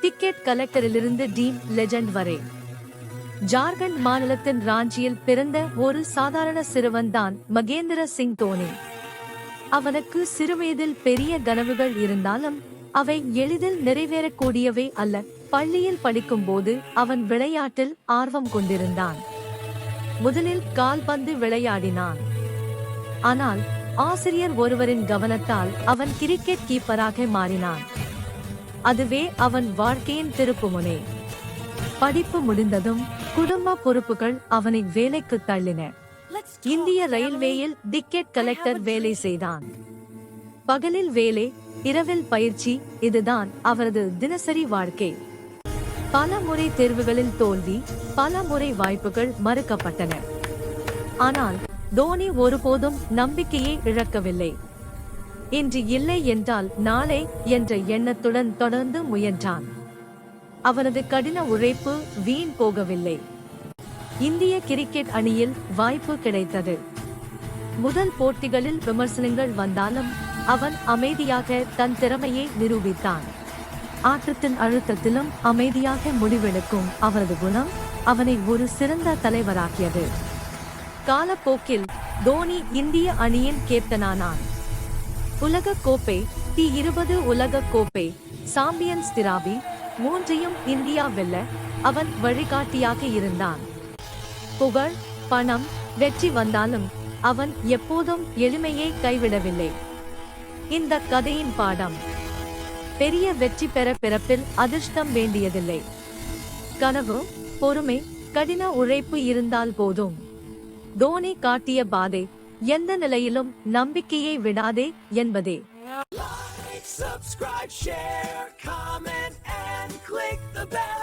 Ticket கலெக்டரிலிருந்து team legend வரை ஜார்க்கண்ட் மாநிலத்தின் ராஞ்சியில் பிறந்த ஒரு சாதாரண சிறுவன்தான் மகேந்திர சிங் தோனி. அவனுக்கு சிறுவயதில் பெரிய கனவுகள் இருந்தாலும் அவை எளிதில் நிறைவேறக்கூடியவை அல்ல. பள்ளியில் படிக்கும்போது அவன் விளையாட்டில் ஆர்வம் கொண்டிருந்தான். முதலில் கால்பந்து விளையாடினான். ஆனால் ஆசிரியர் ஒருவரின் கவனத்தால் அவன் கிரிக்கெட் கீப்பராக மாறினான். அதுவே அவன் வாழ்க்கையின் திருப்புமுனை. படிப்பு முடிந்ததும் குடும்ப பொறுப்புகள் அவனை வேலைக்கு தள்ளின. இந்திய ரயில்வேயில் டிக்கெட் கலெக்டர் வேலை செய்தான். பகலில் வேலை, இரவில் பயிற்சி, இதுதான் அவரது தினசரி வாழ்க்கை. பல முறை தேர்வுகளில் தோல்வி, பல முறை வாய்ப்புகள் மறுக்கப்பட்டன. ஆனால் தோனி ஒருபோதும் நம்பிக்கையை இழக்கவில்லை. இன்று இல்லை என்றால் நாளை என்ற எண்ணத்துடன் தொடர்ந்து முயன்றான். அவனது கடின உழைப்பு வீண் போகவில்லை. இந்திய கிரிக்கெட் அணியில் வாய்ப்பு கிடைத்தது. முதல் போட்டிகளில் விமர்சனங்கள் வந்தாலும் அவன் அமைதியாக தன் திறமையை நிரூபித்தான். ஆட்டத்தின் அழுத்தத்திலும் அமைதியாக முடிவெடுக்கும் அவரது குணம் அவனை ஒரு சிறந்த தலைவராக்கியது. காலப்போக்கில் தோனி இந்திய அணியின் கேப்டனானான். உலக கோப்பை, T20 உலக கோப்பை, சாம்பியன்ஸ் டிராபி மூன்றையும் இந்தியா வெல்ல அவன் வழிகாட்டியாக இருந்தான். புகழ், பணம், வெற்றி வந்தாலும் அவன் எப்போதும் எளிமையை கைவிடவில்லை. இந்த கதையின் பாடம்: பெரிய வெற்றி பெற பிறப்பில் அதிர்ஷ்டம் வேண்டியதில்லை. கனவு, பொறுமை, கடின உழைப்பு இருந்தால் போதும். தோனி காட்டிய பாதை எந்த நிலையிலும் நம்பிக்கையை விடாதே என்பதே. Like, subscribe, share, comment and click the bell.